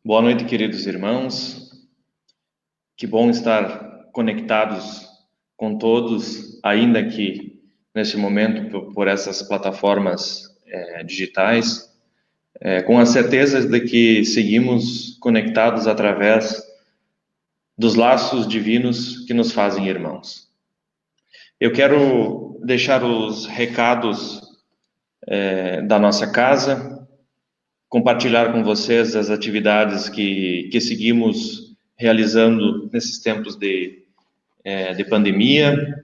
Boa noite, queridos irmãos. Que bom estar conectados com todos, ainda que neste momento por essas plataformas digitais, com a certeza de que seguimos conectados através dos laços divinos que nos fazem irmãos. Eu quero deixar os recados da nossa casa, compartilhar com vocês as atividades que seguimos realizando nesses tempos de pandemia,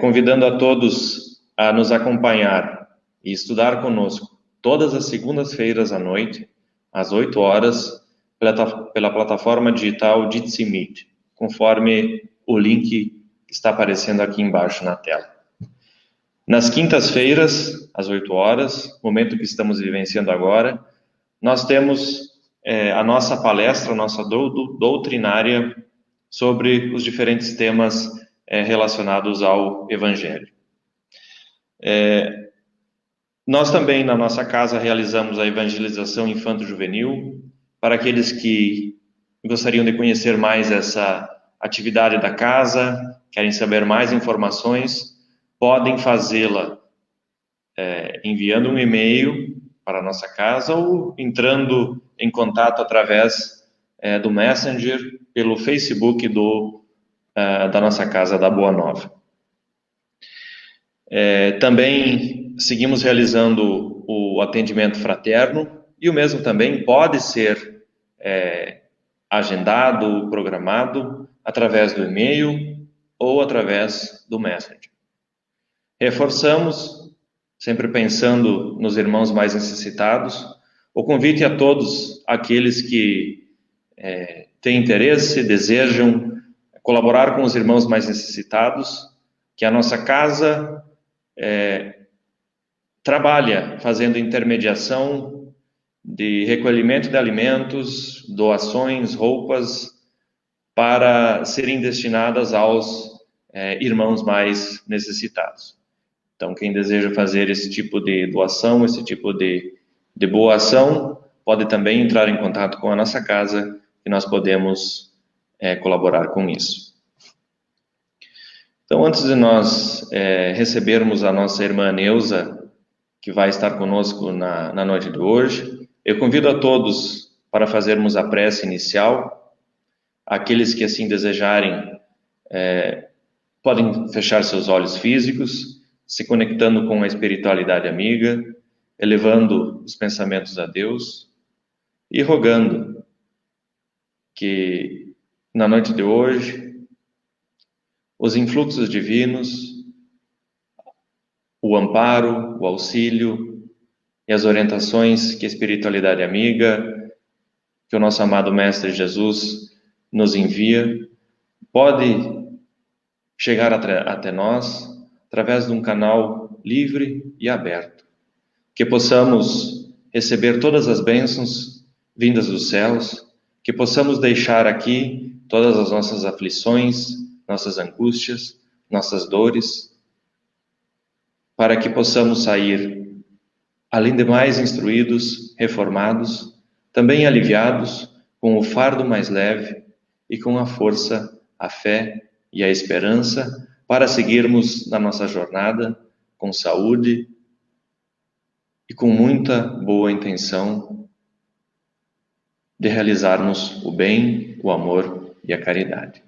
convidando a todos a nos acompanhar e estudar conosco todas as segundas-feiras à noite, às 8 horas, pela plataforma digital Jitsi Meet, conforme o link que está aparecendo aqui embaixo na tela. Nas quintas-feiras, às 8 horas, momento que estamos vivenciando agora, nós temos a nossa palestra, a nossa doutrinária sobre os diferentes temas relacionados ao Evangelho. Nós também, na nossa casa, realizamos a evangelização infanto-juvenil. Para aqueles que gostariam de conhecer mais essa atividade da casa, querem saber mais informações, podem fazê-la enviando um e-mail para a nossa casa ou entrando em contato através do Messenger, pelo Facebook da nossa casa da Boa Nova. Também seguimos realizando o atendimento fraterno, e o mesmo também pode ser agendado, programado através do e-mail ou através do Messenger. Reforçamos, sempre pensando nos irmãos mais necessitados, o convite a todos aqueles que têm interesse, desejam colaborar com os irmãos mais necessitados, que a nossa casa trabalha fazendo intermediação de recolhimento de alimentos, doações, roupas, para serem destinadas aos irmãos mais necessitados. Então, quem deseja fazer esse tipo de doação, esse tipo de boa ação, pode também entrar em contato com a nossa casa, e nós podemos colaborar com isso. Então, antes de nós recebermos a nossa irmã Neuza, que vai estar conosco na noite de hoje, eu convido a todos para fazermos a prece inicial. Aqueles que assim desejarem podem fechar seus olhos físicos, se conectando com a espiritualidade amiga, elevando os pensamentos a Deus e rogando que na noite de hoje os influxos divinos, o amparo, o auxílio e as orientações que a espiritualidade amiga, que o nosso amado Mestre Jesus nos envia, pode chegar até nós através de um canal livre e aberto, que possamos receber todas as bênçãos vindas dos céus, que possamos deixar aqui todas as nossas aflições, nossas angústias, nossas dores, para que possamos sair, além de mais instruídos, reformados, também aliviados, com o fardo mais leve e com a força, a fé e a esperança para seguirmos na nossa jornada com saúde e com muita boa intenção de realizarmos o bem, o amor e a caridade.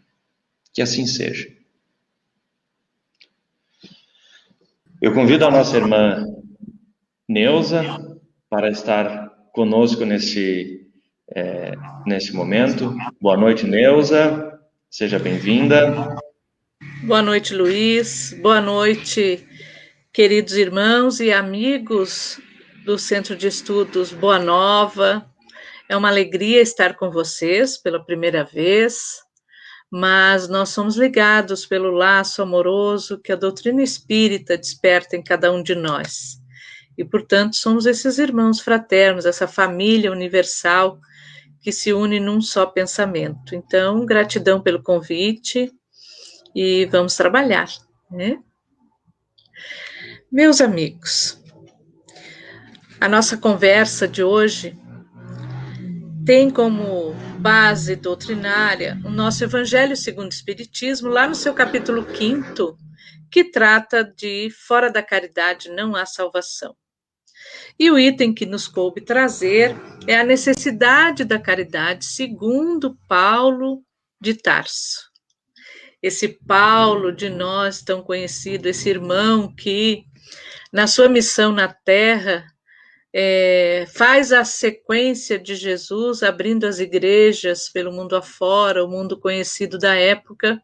Que assim seja. Eu convido a nossa irmã Neuza para estar conosco neste momento. Boa noite, Neuza. Seja bem-vinda. Boa noite, Luiz. Boa noite, queridos irmãos e amigos do Centro de Estudos Boa Nova. É uma alegria estar com vocês pela primeira vez, mas nós somos ligados pelo laço amoroso que a doutrina espírita desperta em cada um de nós. E, portanto, somos esses irmãos fraternos, essa família universal que se une num só pensamento. Então, gratidão pelo convite e vamos trabalhar, né? Meus amigos, a nossa conversa de hoje tem como base doutrinária o nosso Evangelho segundo o Espiritismo, lá no seu capítulo 5º, que trata de fora da caridade não há salvação. E o item que nos coube trazer é a necessidade da caridade segundo Paulo de Tarso. Esse Paulo de nós tão conhecido, esse irmão que na sua missão na Terra faz a sequência de Jesus, abrindo as igrejas pelo mundo afora, o mundo conhecido da época,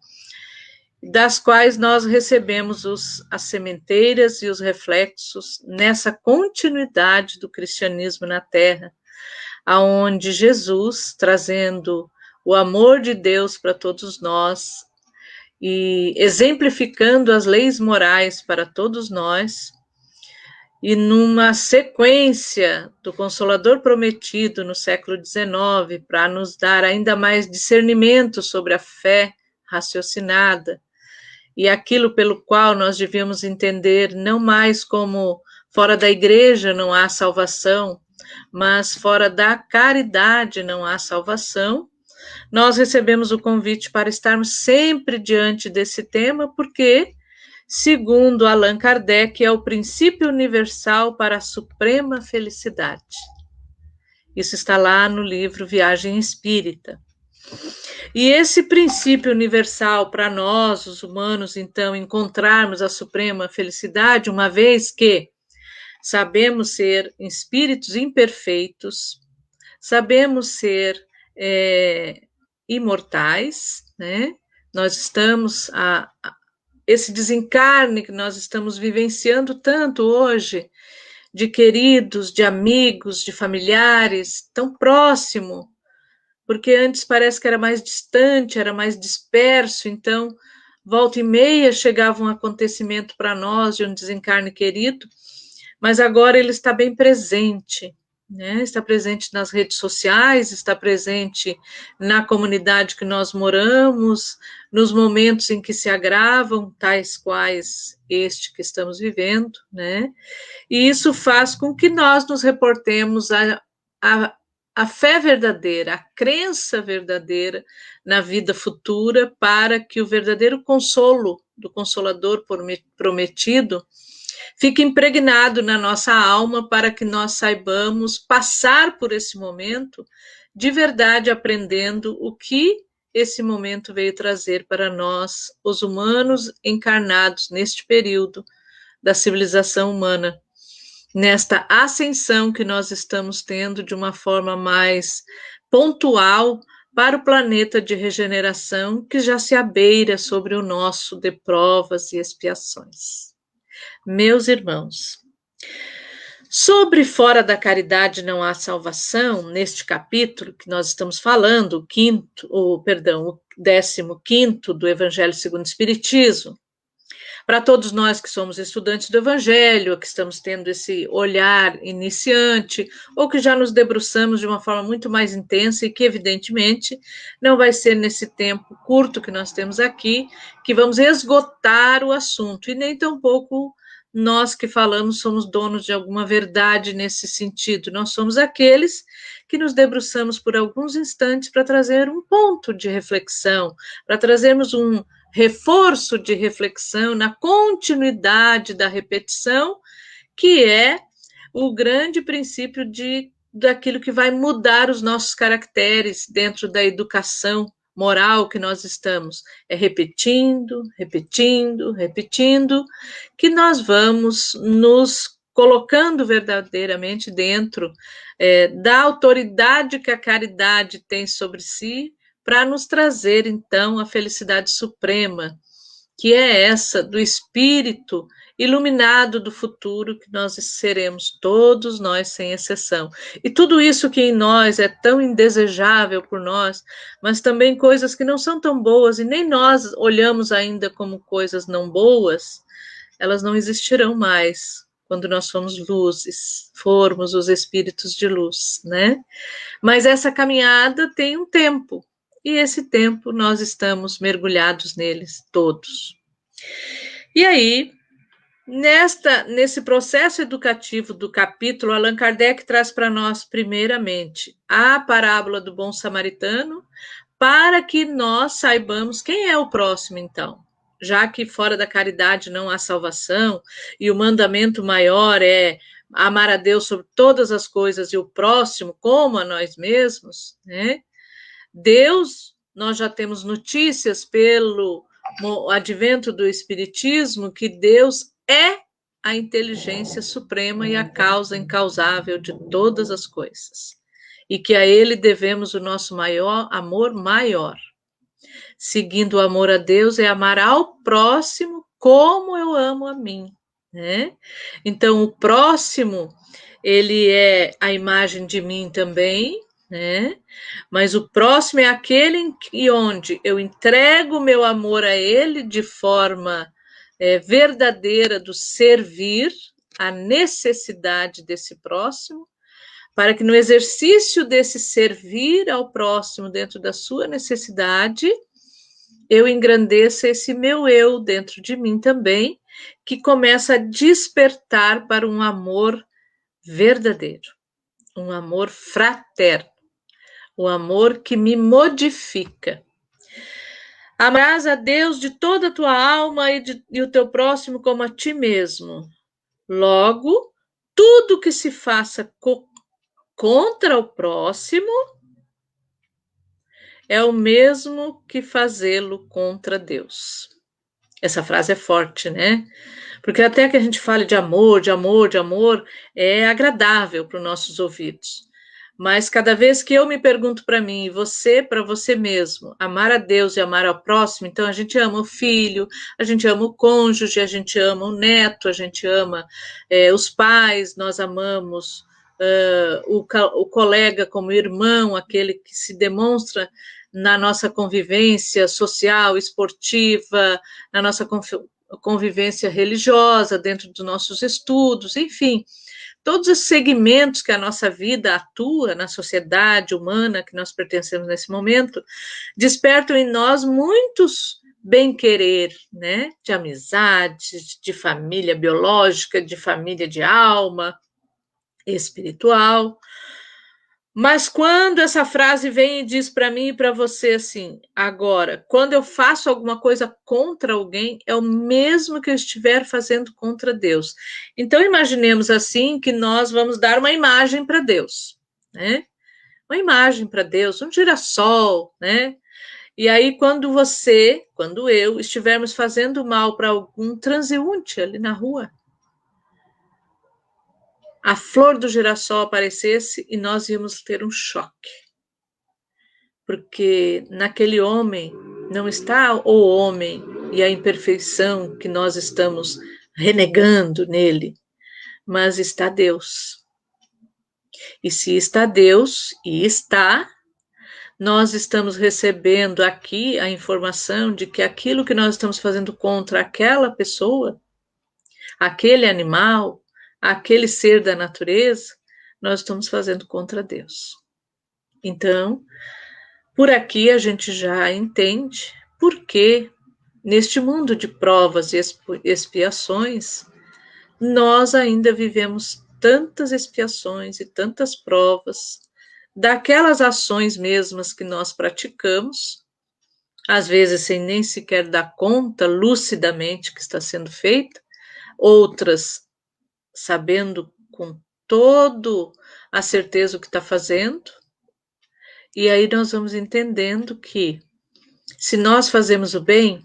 das quais nós recebemos as sementeiras e os reflexos nessa continuidade do cristianismo na Terra, aonde Jesus, trazendo o amor de Deus para todos nós e exemplificando as leis morais para todos nós, e numa sequência do Consolador prometido no século XIX, para nos dar ainda mais discernimento sobre a fé raciocinada, e aquilo pelo qual nós devíamos entender não mais como fora da igreja não há salvação, mas fora da caridade não há salvação, nós recebemos o convite para estarmos sempre diante desse tema, porque, segundo Allan Kardec, é o princípio universal para a suprema felicidade. Isso está lá no livro Viagem Espírita. E esse princípio universal para nós, os humanos, então, encontrarmos a suprema felicidade, uma vez que sabemos ser espíritos imperfeitos, sabemos ser imortais, né? Nós estamos esse desencarne que nós estamos vivenciando tanto hoje, de queridos, de amigos, de familiares, tão próximo, porque antes parece que era mais distante, era mais disperso, então, volta e meia chegava um acontecimento para nós de um desencarne querido, mas agora ele está bem presente, né? Está presente nas redes sociais, está presente na comunidade que nós moramos, nos momentos em que se agravam, tais quais este que estamos vivendo, né? E isso faz com que nós nos reportemos a fé verdadeira, a crença verdadeira na vida futura, para que o verdadeiro consolo do Consolador prometido fique impregnado na nossa alma, para que nós saibamos passar por esse momento de verdade, aprendendo o que esse momento veio trazer para nós, os humanos encarnados neste período da civilização humana, nesta ascensão que nós estamos tendo de uma forma mais pontual para o planeta de regeneração que já se abeira sobre o nosso de provas e expiações. Meus irmãos, sobre fora da caridade não há salvação, neste capítulo que nós estamos falando, o 15º do Evangelho segundo o Espiritismo, para todos nós que somos estudantes do Evangelho, que estamos tendo esse olhar iniciante, ou que já nos debruçamos de uma forma muito mais intensa e que, evidentemente, não vai ser nesse tempo curto que nós temos aqui que vamos esgotar o assunto, e nem tampouco nós que falamos somos donos de alguma verdade nesse sentido. Nós somos aqueles que nos debruçamos por alguns instantes para trazer um ponto de reflexão, para trazermos um reforço de reflexão na continuidade da repetição, que é o grande princípio daquilo que vai mudar os nossos caracteres dentro da educação moral que nós estamos. É repetindo, repetindo, repetindo, que nós vamos nos colocando verdadeiramente dentro da autoridade que a caridade tem sobre si, para nos trazer, então, a felicidade suprema, que é essa do espírito iluminado do futuro, que nós seremos todos nós, sem exceção. E tudo isso que em nós é tão indesejável por nós, mas também coisas que não são tão boas, e nem nós olhamos ainda como coisas não boas, elas não existirão mais quando nós formos os espíritos de luz, né? Mas essa caminhada tem um tempo, e esse tempo nós estamos mergulhados neles todos. E aí, Nesse processo educativo do capítulo, Allan Kardec traz para nós, primeiramente, a parábola do bom samaritano, para que nós saibamos quem é o próximo, então. Já que fora da caridade não há salvação, e o mandamento maior é amar a Deus sobre todas as coisas e o próximo como a nós mesmos, né? Deus, nós já temos notícias pelo advento do Espiritismo que Deus é a inteligência suprema e a causa incausável de todas as coisas. E que a Ele devemos o nosso maior amor maior. Seguindo o amor a Deus é amar ao próximo como eu amo a mim, né? Então, o próximo, ele é a imagem de mim também, né? Mas o próximo é aquele onde eu entrego o meu amor a ele de forma verdadeira do servir a necessidade desse próximo, para que no exercício desse servir ao próximo dentro da sua necessidade, eu engrandeça esse meu eu dentro de mim também, que começa a despertar para um amor verdadeiro, um amor fraterno, o amor que me modifica. Amarás a Deus de toda a tua alma e o teu próximo como a ti mesmo. Logo, tudo que se faça contra o próximo é o mesmo que fazê-lo contra Deus. Essa frase é forte, né? Porque até que a gente fale de amor, é agradável para os nossos ouvidos. Mas cada vez que eu me pergunto para mim, e você para você mesmo, amar a Deus e amar ao próximo, então a gente ama o filho, a gente ama o cônjuge, a gente ama o neto, a gente ama os pais, nós amamos o colega como irmão, aquele que se demonstra na nossa convivência social, esportiva, na nossa convivência religiosa, dentro dos nossos estudos, enfim, todos os segmentos que a nossa vida atua na sociedade humana que nós pertencemos nesse momento, despertam em nós muitos bem-querer, né? De amizade, de família biológica, de família de alma, espiritual. Mas quando essa frase vem e diz para mim e para você assim, agora, quando eu faço alguma coisa contra alguém, é o mesmo que eu estiver fazendo contra Deus. Então, imaginemos assim que nós vamos dar uma imagem para Deus, né? Uma imagem para Deus, um girassol, né? E aí, quando eu, estivermos fazendo mal para algum transeunte ali na rua, a flor do girassol aparecesse e nós íamos ter um choque. Porque naquele homem não está o homem e a imperfeição que nós estamos renegando nele, mas está Deus. E se está Deus, e está, nós estamos recebendo aqui a informação de que aquilo que nós estamos fazendo contra aquela pessoa, aquele animal, aquele ser da natureza, nós estamos fazendo contra Deus. Então, por aqui a gente já entende por que, neste mundo de provas e expiações, nós ainda vivemos tantas expiações e tantas provas daquelas ações mesmas que nós praticamos, às vezes sem nem sequer dar conta lucidamente que está sendo feita, outras sabendo com toda a certeza o que está fazendo. E aí nós vamos entendendo que se nós fazemos o bem,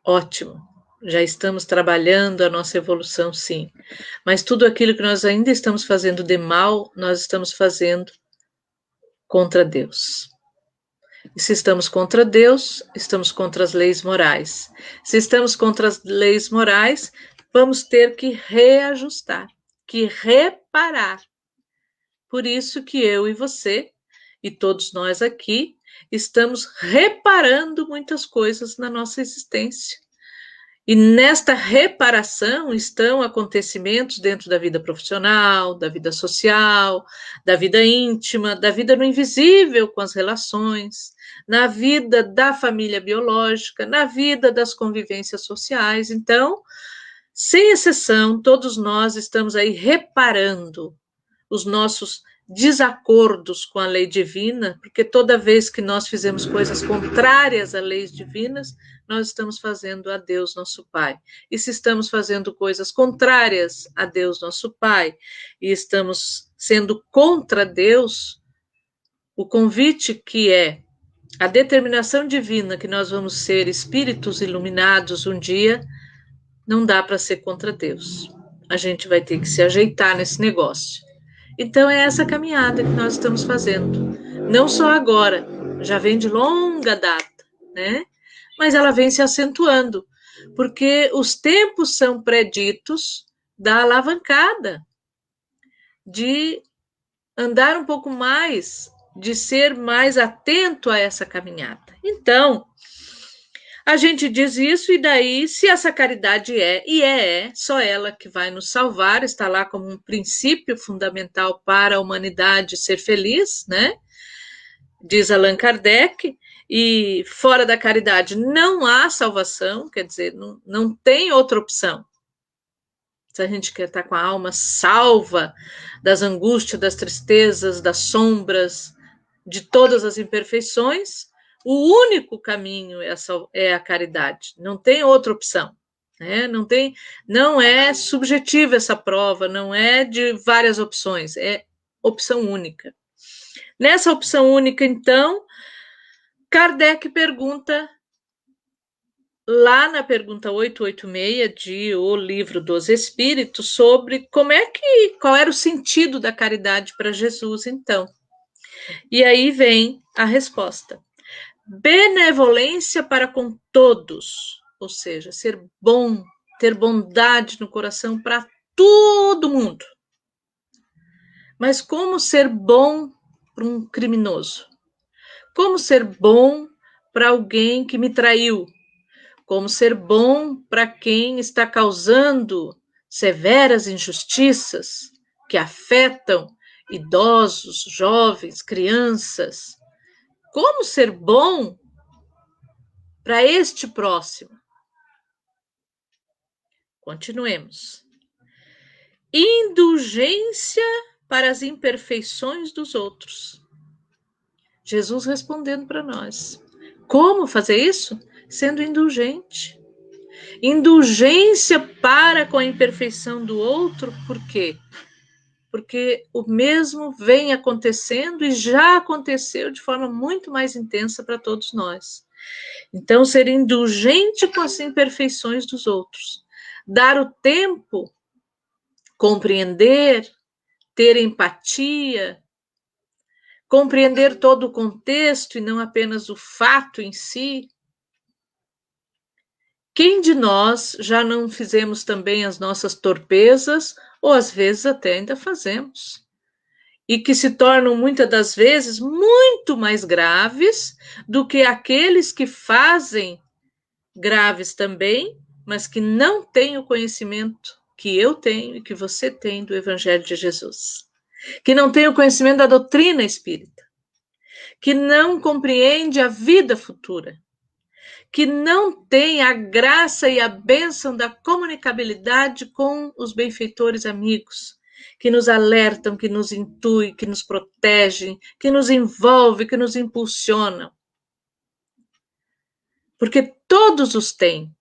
ótimo, já estamos trabalhando a nossa evolução, sim. Mas tudo aquilo que nós ainda estamos fazendo de mal, nós estamos fazendo contra Deus. E se estamos contra Deus, estamos contra as leis morais. Se estamos contra as leis morais, vamos ter que reajustar, que reparar. Por isso que eu e você, e todos nós aqui, estamos reparando muitas coisas na nossa existência. E nesta reparação estão acontecimentos dentro da vida profissional, da vida social, da vida íntima, da vida no invisível com as relações, na vida da família biológica, na vida das convivências sociais. Então, Sem exceção, todos nós estamos aí reparando os nossos desacordos com a lei divina, porque toda vez que nós fizemos coisas contrárias às leis divinas, nós estamos fazendo a Deus nosso Pai. E se estamos fazendo coisas contrárias a Deus nosso Pai e estamos sendo contra Deus, o convite que é a determinação divina que nós vamos ser espíritos iluminados um dia, não dá para ser contra Deus. A gente vai ter que se ajeitar nesse negócio. Então é essa caminhada que nós estamos fazendo. Não só agora, já vem de longa data, né? Mas ela vem se acentuando, porque os tempos são preditos da alavancada, de andar um pouco mais, de ser mais atento a essa caminhada. Então, a gente diz isso, e daí, se essa caridade é só ela que vai nos salvar, está lá como um princípio fundamental para a humanidade ser feliz, né? Diz Allan Kardec, e fora da caridade não há salvação, quer dizer, não tem outra opção. Se a gente quer estar com a alma salva das angústias, das tristezas, das sombras, de todas as imperfeições, o único caminho é a caridade, não tem outra opção. Né? Não é subjetiva essa prova, não é de várias opções, é opção única. Nessa opção única, então, Kardec pergunta, lá na pergunta 886 de O Livro dos Espíritos, sobre qual era o sentido da caridade para Jesus, então. E aí vem a resposta. Benevolência para com todos, ou seja, ser bom, ter bondade no coração para todo mundo. Mas como ser bom para um criminoso? Como ser bom para alguém que me traiu? Como ser bom para quem está causando severas injustiças que afetam idosos, jovens, crianças? Como ser bom para este próximo? Continuemos. Indulgência para as imperfeições dos outros. Jesus respondendo para nós. Como fazer isso? Sendo indulgente. Indulgência para com a imperfeição do outro, por quê? Porque o mesmo vem acontecendo e já aconteceu de forma muito mais intensa para todos nós. Então, ser indulgente com as imperfeições dos outros. Dar o tempo, compreender, ter empatia, compreender todo o contexto e não apenas o fato em si. Quem de nós já não fizemos também as nossas torpezas, ou às vezes até ainda fazemos, e que se tornam muitas das vezes muito mais graves do que aqueles que fazem graves também, mas que não têm o conhecimento que eu tenho e que você tem do Evangelho de Jesus, que não tem o conhecimento da doutrina espírita, que não compreende a vida futura, que não tem a graça e a bênção da comunicabilidade com os benfeitores amigos, que nos alertam, que nos intuem, que nos protegem, que nos envolvem, que nos impulsionam. Porque todos os têm,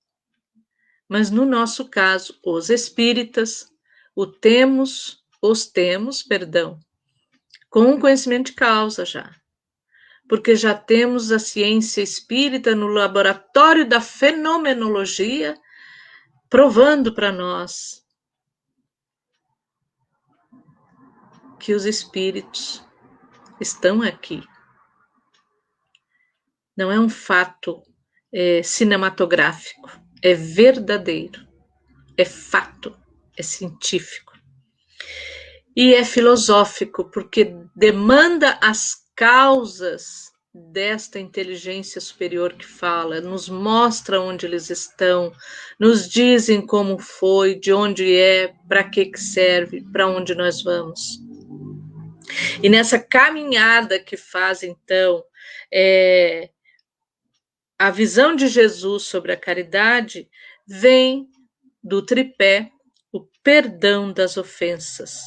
mas no nosso caso, os espíritas, os temos, com conhecimento de causa já. Porque já temos a ciência espírita no laboratório da fenomenologia provando para nós que os espíritos estão aqui. Não é um fato cinematográfico, é verdadeiro, é fato, é científico. E é filosófico, porque demanda as causas desta inteligência superior que fala, nos mostra onde eles estão, nos dizem como foi, de onde é, para que serve, para onde nós vamos. E nessa caminhada que faz, então, a visão de Jesus sobre a caridade vem do tripé, o perdão das ofensas.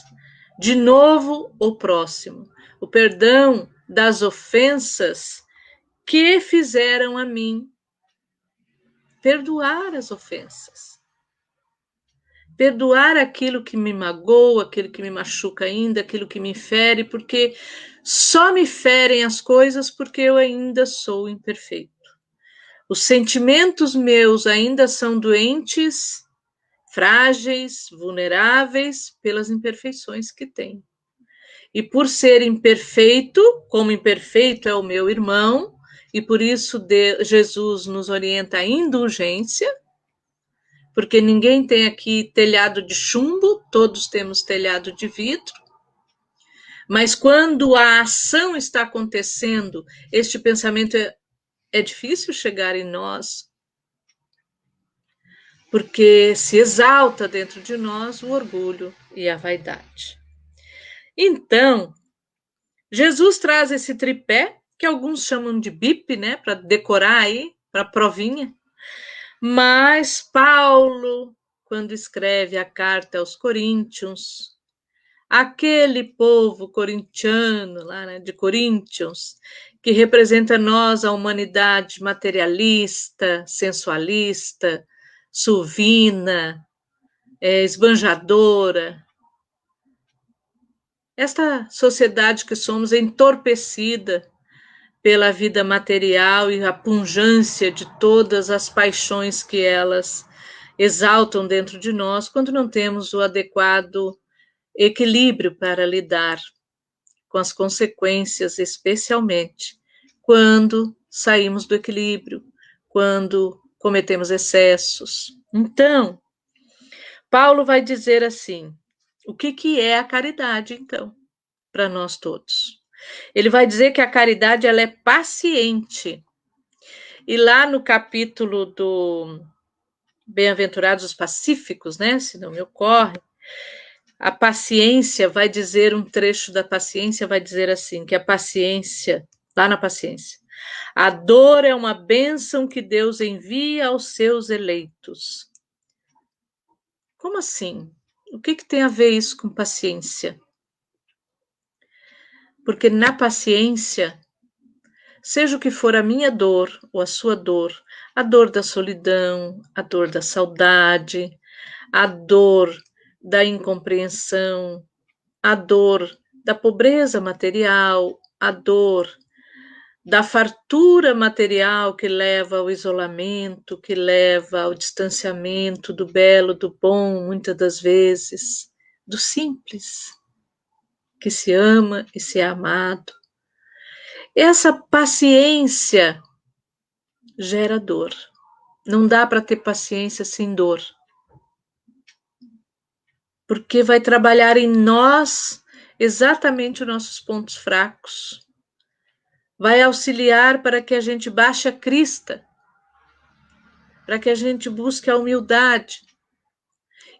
De novo, o próximo, o perdão das ofensas que fizeram a mim. Perdoar as ofensas. Perdoar aquilo que me magoa, aquilo que me machuca ainda, aquilo que me fere, porque só me ferem as coisas porque eu ainda sou imperfeito. Os sentimentos meus ainda são doentes, frágeis, vulneráveis pelas imperfeições que tenho. E por ser imperfeito, como imperfeito é o meu irmão, e por isso Jesus nos orienta à indulgência, porque ninguém tem aqui telhado de chumbo, todos temos telhado de vidro. Mas quando a ação está acontecendo, este pensamento é difícil chegar em nós, porque se exalta dentro de nós o orgulho e a vaidade. Então, Jesus traz esse tripé, que alguns chamam de BIP, né, para decorar aí, para provinha. Mas Paulo, quando escreve a carta aos Coríntios, aquele povo corintiano, lá, né, de Coríntios, que representa nós, a humanidade materialista, sensualista, suvina, esbanjadora. Esta sociedade que somos é entorpecida pela vida material e a pungência de todas as paixões que elas exaltam dentro de nós, quando não temos o adequado equilíbrio para lidar com as consequências, especialmente quando saímos do equilíbrio, quando cometemos excessos. Então, Paulo vai dizer assim, o que é a caridade, então, para nós todos? Ele vai dizer que a caridade ela é paciente. E lá no capítulo do Bem-aventurados os pacíficos, né, se não me ocorre, a paciência vai dizer, um trecho da paciência vai dizer assim, que a paciência, lá na paciência, a dor é uma bênção que Deus envia aos seus eleitos. Como assim? O que tem a ver isso com paciência? Porque na paciência, seja o que for a minha dor ou a sua dor, a dor da solidão, a dor da saudade, a dor da incompreensão, a dor da pobreza material, a dor da fartura material que leva ao isolamento, que leva ao distanciamento do belo, do bom, muitas das vezes, do simples, que se ama e se é amado. Essa paciência gera dor. Não dá para ter paciência sem dor. Porque vai trabalhar em nós exatamente os nossos pontos fracos. Vai auxiliar para que a gente baixe a crista, para que a gente busque a humildade.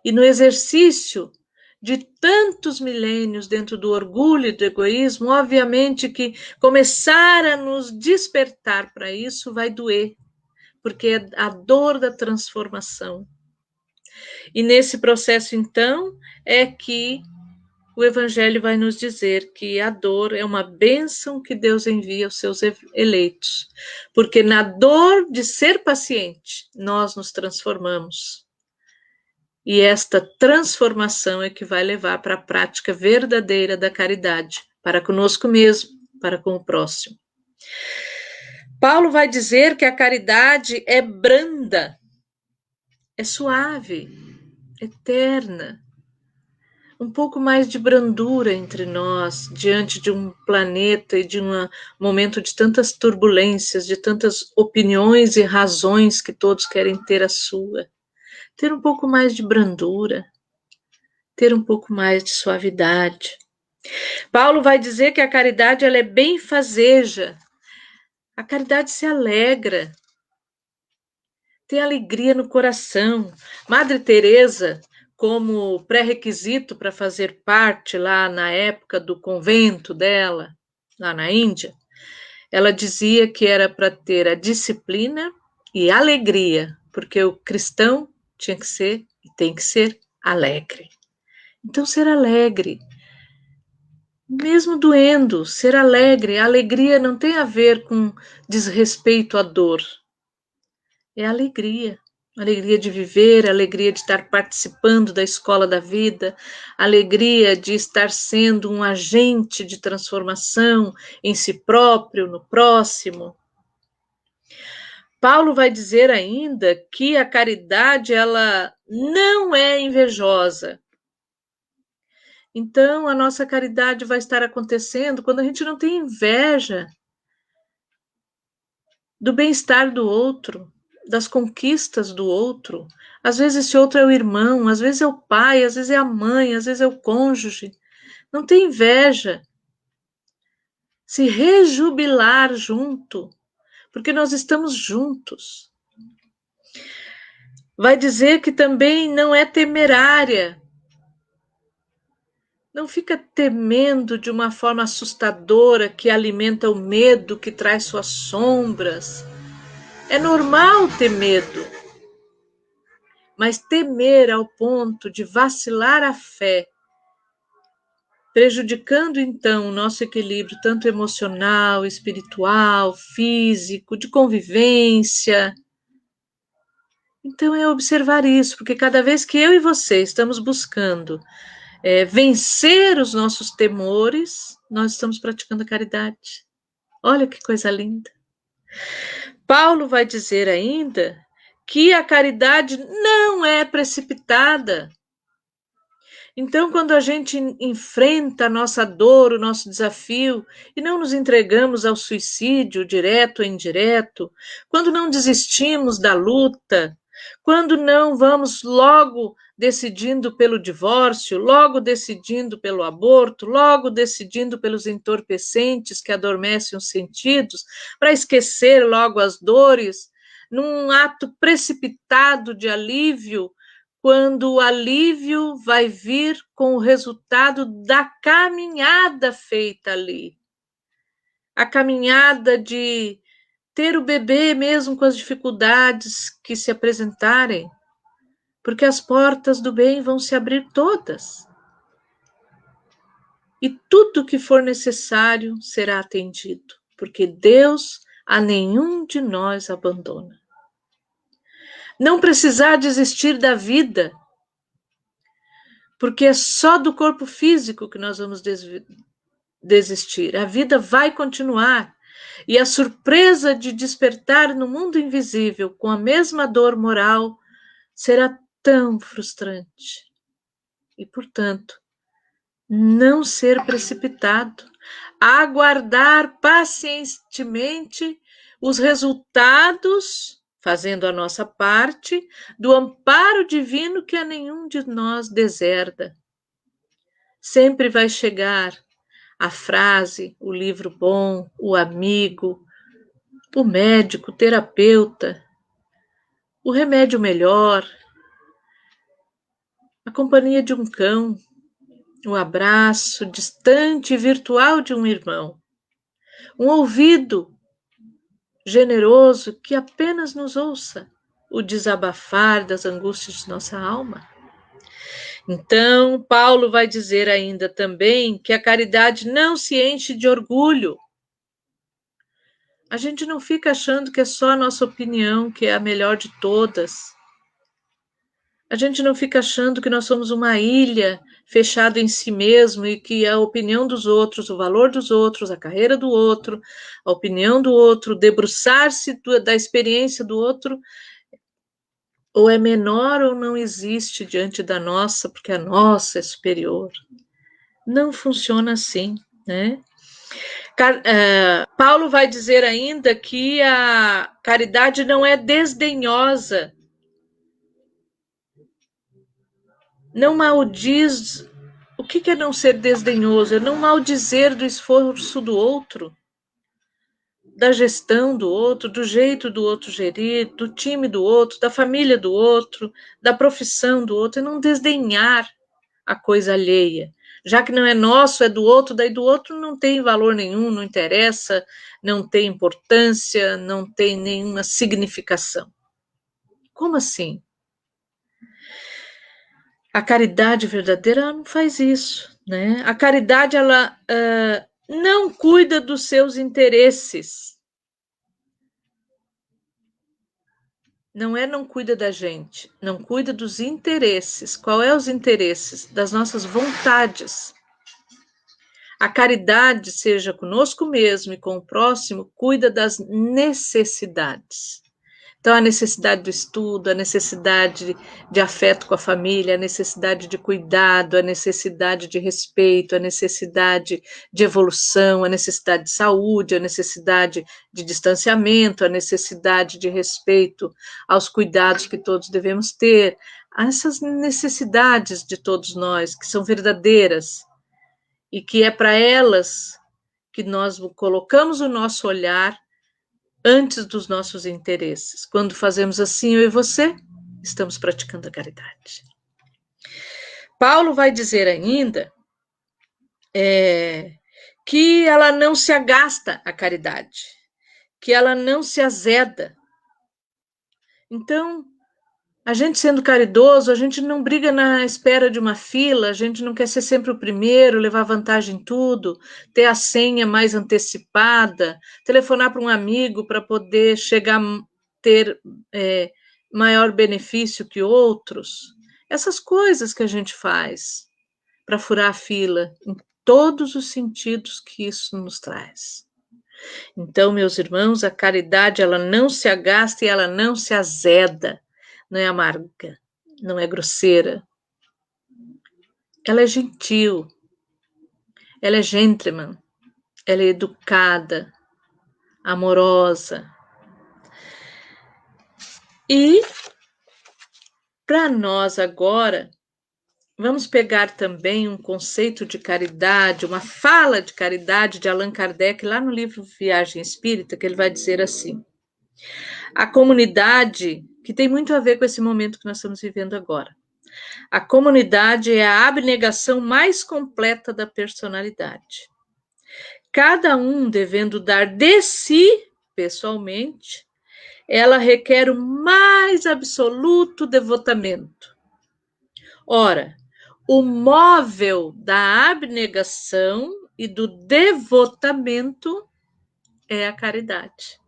E no exercício de tantos milênios dentro do orgulho e do egoísmo, obviamente que começar a nos despertar para isso vai doer, porque é a dor da transformação. E nesse processo, então, é que o Evangelho vai nos dizer que a dor é uma bênção que Deus envia aos seus eleitos, porque na dor de ser paciente, nós nos transformamos. E esta transformação é que vai levar para a prática verdadeira da caridade, para conosco mesmo, para com o próximo. Paulo vai dizer que a caridade é branda, é suave, eterna. Um pouco mais de brandura entre nós, diante de um planeta e de um momento de tantas turbulências, de tantas opiniões e razões que todos querem ter a sua. Ter um pouco mais de brandura, ter um pouco mais de suavidade. Paulo vai dizer que a caridade ela é benfazeja. A caridade se alegra, tem alegria no coração. Madre Teresa, como pré-requisito para fazer parte lá na época do convento dela, lá na Índia, ela dizia que era para ter a disciplina e a alegria, porque o cristão tinha que ser e tem que ser alegre. Então, ser alegre, mesmo doendo, ser alegre. A alegria não tem a ver com desrespeito à dor. É alegria. Alegria de viver, alegria de estar participando da escola da vida, alegria de estar sendo um agente de transformação em si próprio, no próximo. Paulo vai dizer ainda que a caridade, ela não é invejosa. Então, a nossa caridade vai estar acontecendo quando a gente não tem inveja do bem-estar do outro, das conquistas do outro. Às vezes esse outro é o irmão, às vezes é o pai, às vezes é a mãe, às vezes é o cônjuge. Não tem inveja. Se rejubilar junto, porque nós estamos juntos. Vai dizer que também não é temerária. Não fica temendo de uma forma assustadora que alimenta o medo, que traz suas sombras. É normal ter medo, mas temer ao ponto de vacilar a fé, prejudicando então o nosso equilíbrio tanto emocional, espiritual, físico, de convivência. Então é observar isso, porque cada vez que eu e você estamos buscando vencer os nossos temores, nós estamos praticando a caridade. Olha que coisa linda. Paulo vai dizer ainda que a caridade não é precipitada. Então, quando a gente enfrenta a nossa dor, o nosso desafio, e não nos entregamos ao suicídio, direto ou indireto, quando não desistimos da luta, quando não vamos logo decidindo pelo divórcio, logo decidindo pelo aborto, logo decidindo pelos entorpecentes que adormecem os sentidos, para esquecer logo as dores, num ato precipitado de alívio, quando o alívio vai vir com o resultado da caminhada feita ali. A caminhada de ter o bebê mesmo com as dificuldades que se apresentarem, porque as portas do bem vão se abrir todas. E tudo que for necessário será atendido, porque Deus a nenhum de nós abandona. Não precisar desistir da vida, porque é só do corpo físico que nós vamos desistir. A vida vai continuar. E a surpresa de despertar no mundo invisível com a mesma dor moral será tão frustrante. E, portanto, não ser precipitado, aguardar pacientemente os resultados, fazendo a nossa parte, do amparo divino que a nenhum de nós deserda. Sempre vai chegar a frase, o livro bom, o amigo, o médico, o terapeuta, o remédio melhor, a companhia de um cão, o abraço distante e virtual de um irmão, um ouvido generoso que apenas nos ouça o desabafar das angústias de nossa alma. Então, Paulo vai dizer ainda também que a caridade não se enche de orgulho. A gente não fica achando que é só a nossa opinião que é a melhor de todas. A gente não fica achando que nós somos uma ilha fechada em si mesmo e que a opinião dos outros, o valor dos outros, a carreira do outro, a opinião do outro, debruçar-se da experiência do outro, ou é menor ou não existe diante da nossa, porque a nossa é superior. Não funciona assim, né? Paulo vai dizer ainda que a caridade não é desdenhosa, não maldiz. O que é não ser desdenhoso? É não maldizer do esforço do outro, da gestão do outro, do jeito do outro gerir, do time do outro, da família do outro, da profissão do outro, é não desdenhar a coisa alheia. Já que não é nosso, é do outro, daí do outro não tem valor nenhum, não interessa, não tem importância, não tem nenhuma significação. Como assim? A caridade verdadeira ela não faz isso, né? A caridade ela não cuida dos seus interesses. Não cuida da gente, não cuida dos interesses. Qual é os interesses? Das nossas vontades. A caridade, seja conosco mesmo e com o próximo, cuida das necessidades. Então, a necessidade do estudo, a necessidade de afeto com a família, a necessidade de cuidado, a necessidade de respeito, a necessidade de evolução, a necessidade de saúde, a necessidade de distanciamento, a necessidade de respeito aos cuidados que todos devemos ter. Essas necessidades de todos nós, que são verdadeiras, e que é para elas que nós colocamos o nosso olhar antes dos nossos interesses. Quando fazemos assim, eu e você, estamos praticando a caridade. Paulo vai dizer ainda que ela não se agasta a caridade, que ela não se azeda. Então, a gente sendo caridoso, a gente não briga na espera de uma fila, a gente não quer ser sempre o primeiro, levar vantagem em tudo, ter a senha mais antecipada, telefonar para um amigo para poder chegar a ter maior benefício que outros. Essas coisas que a gente faz para furar a fila, em todos os sentidos que isso nos traz. Então, meus irmãos, a caridade ela não se agasta e ela não se azeda. Não é amarga, não é grosseira. Ela é gentil, ela é gentleman, ela é educada, amorosa. E para nós agora, vamos pegar também um conceito de caridade, uma fala de caridade de Allan Kardec, lá no livro Viagem Espírita, que ele vai dizer assim: a comunidade, que tem muito a ver com esse momento que nós estamos vivendo agora, a comunidade é a abnegação mais completa da personalidade. Cada um devendo dar de si, pessoalmente, ela requer o mais absoluto devotamento. Ora, o móvel da abnegação e do devotamento é a caridade.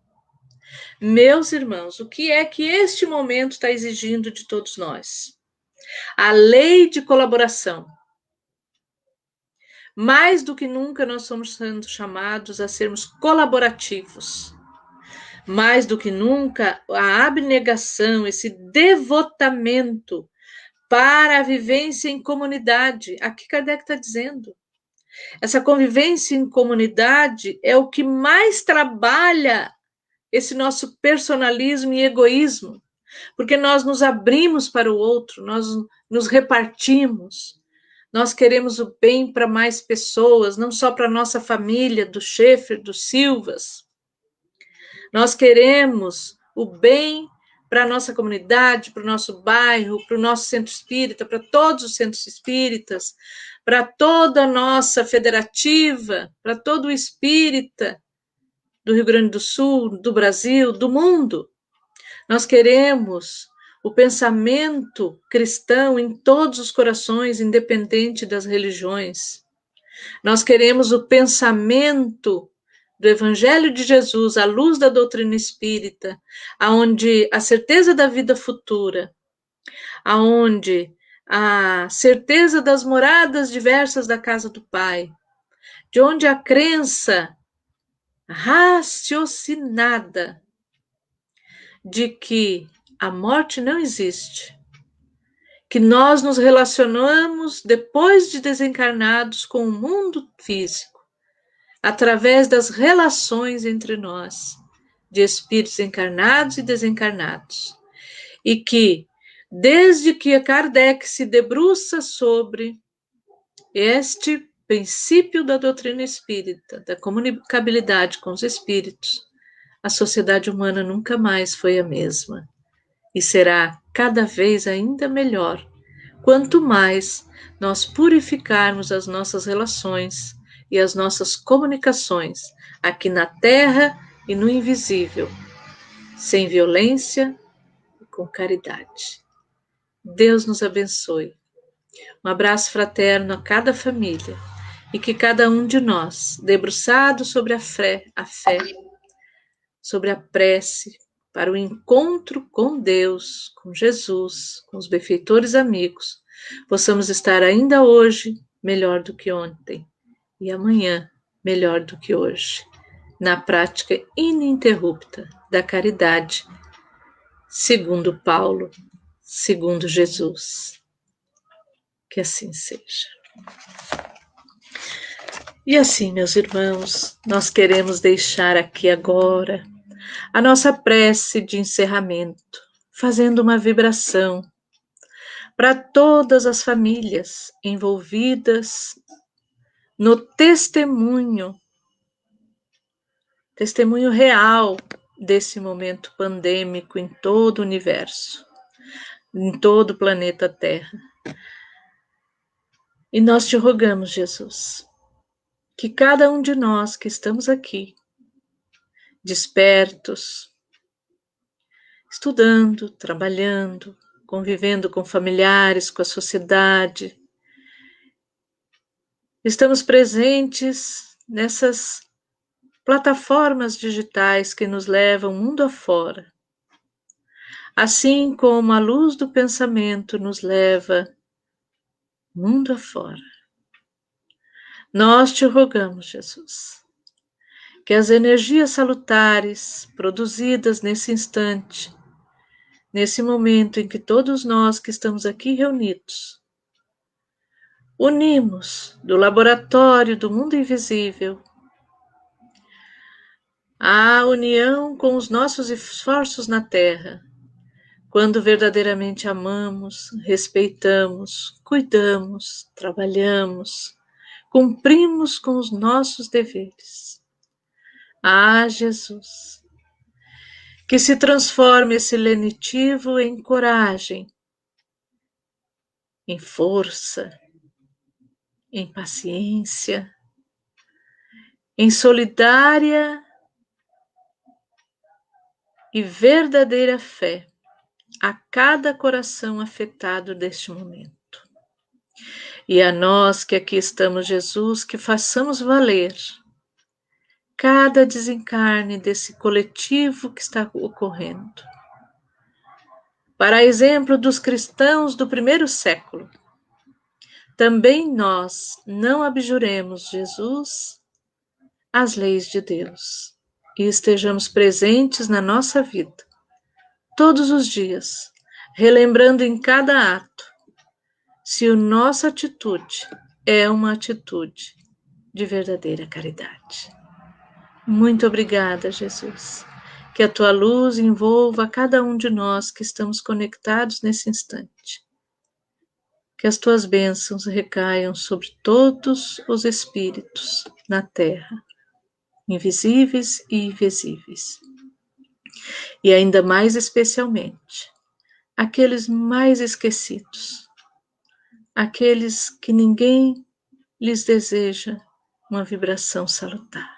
Meus irmãos, o que é que este momento está exigindo de todos nós? A lei de colaboração. Mais do que nunca nós somos sendo chamados a sermos colaborativos. Mais do que nunca a abnegação, esse devotamento para a vivência em comunidade. Aqui Kardec está dizendo. Essa convivência em comunidade é o que mais trabalha esse nosso personalismo e egoísmo, porque nós nos abrimos para o outro, nós nos repartimos, nós queremos o bem para mais pessoas, não só para a nossa família, do Schaeffer, dos Silvas. Nós queremos o bem para a nossa comunidade, para o nosso bairro, para o nosso centro espírita, para todos os centros espíritas, para toda a nossa federativa, para todo o espírita do Rio Grande do Sul, do Brasil, do mundo. Nós queremos o pensamento cristão em todos os corações, independente das religiões. Nós queremos o pensamento do Evangelho de Jesus, à luz da doutrina espírita, aonde a certeza da vida futura, aonde a certeza das moradas diversas da casa do Pai, de onde a crença raciocinada de que a morte não existe, que nós nos relacionamos depois de desencarnados com o mundo físico, através das relações entre nós, de espíritos encarnados e desencarnados, e que, desde que Kardec se debruça sobre este princípio da doutrina espírita, da comunicabilidade com os espíritos, a sociedade humana nunca mais foi a mesma. E será cada vez ainda melhor, quanto mais nós purificarmos as nossas relações e as nossas comunicações aqui na Terra e no invisível, sem violência e com caridade. Deus nos abençoe. Um abraço fraterno a cada família e que cada um de nós, debruçado sobre a fé, sobre a prece, para o encontro com Deus, com Jesus, com os benfeitores amigos, possamos estar ainda hoje melhor do que ontem e amanhã melhor do que hoje, na prática ininterrupta da caridade, segundo Paulo, segundo Jesus. Que assim seja. E assim, meus irmãos, nós queremos deixar aqui agora a nossa prece de encerramento, fazendo uma vibração para todas as famílias envolvidas no testemunho real desse momento pandêmico em todo o universo, em todo o planeta Terra. E nós te rogamos, Jesus, que cada um de nós que estamos aqui, despertos, estudando, trabalhando, convivendo com familiares, com a sociedade, estamos presentes nessas plataformas digitais que nos levam mundo afora, assim como a luz do pensamento nos leva mundo afora. Nós te rogamos, Jesus, que as energias salutares produzidas nesse instante, nesse momento em que todos nós que estamos aqui reunidos, unimos do laboratório do mundo invisível a união com os nossos esforços na Terra, quando verdadeiramente amamos, respeitamos, cuidamos, trabalhamos, cumprimos com os nossos deveres. Ah, Jesus, que se transforme esse lenitivo em coragem, em força, em paciência, em solidária e verdadeira fé a cada coração afetado deste momento. E a nós que aqui estamos, Jesus, que façamos valer cada desencarne desse coletivo que está ocorrendo. Para exemplo dos cristãos do primeiro século, também nós não abjuremos, Jesus, as leis de Deus e estejamos presentes na nossa vida, todos os dias, relembrando em cada ato se a nossa atitude é uma atitude de verdadeira caridade. Muito obrigada, Jesus. Que a tua luz envolva cada um de nós que estamos conectados nesse instante. Que as tuas bênçãos recaiam sobre todos os espíritos na terra, invisíveis e invisíveis. E ainda mais especialmente, aqueles mais esquecidos, aqueles que ninguém lhes deseja uma vibração salutar.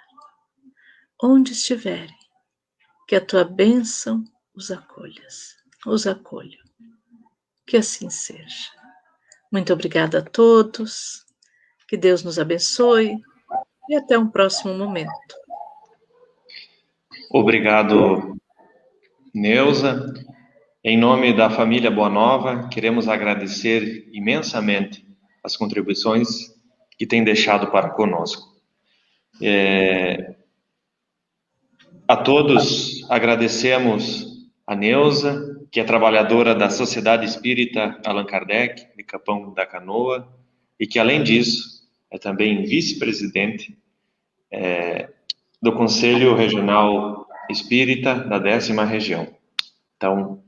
Onde estiverem, que a tua bênção os acolha. Que assim seja. Muito obrigada a todos, que Deus nos abençoe e até um próximo momento. Obrigado, Neuza. Em nome da família Boa Nova, queremos agradecer imensamente as contribuições que tem deixado para conosco. A todos agradecemos a Neuza, que é trabalhadora da Sociedade Espírita Allan Kardec, de Capão da Canoa, e que, além disso, é também vice-presidente do Conselho Regional Espírita da 10ª Região. Então,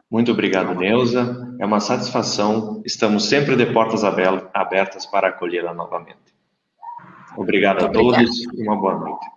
muito obrigado, Neuza. É uma satisfação. Estamos sempre de portas abertas para acolhê-la novamente. Obrigado a todos e uma boa noite.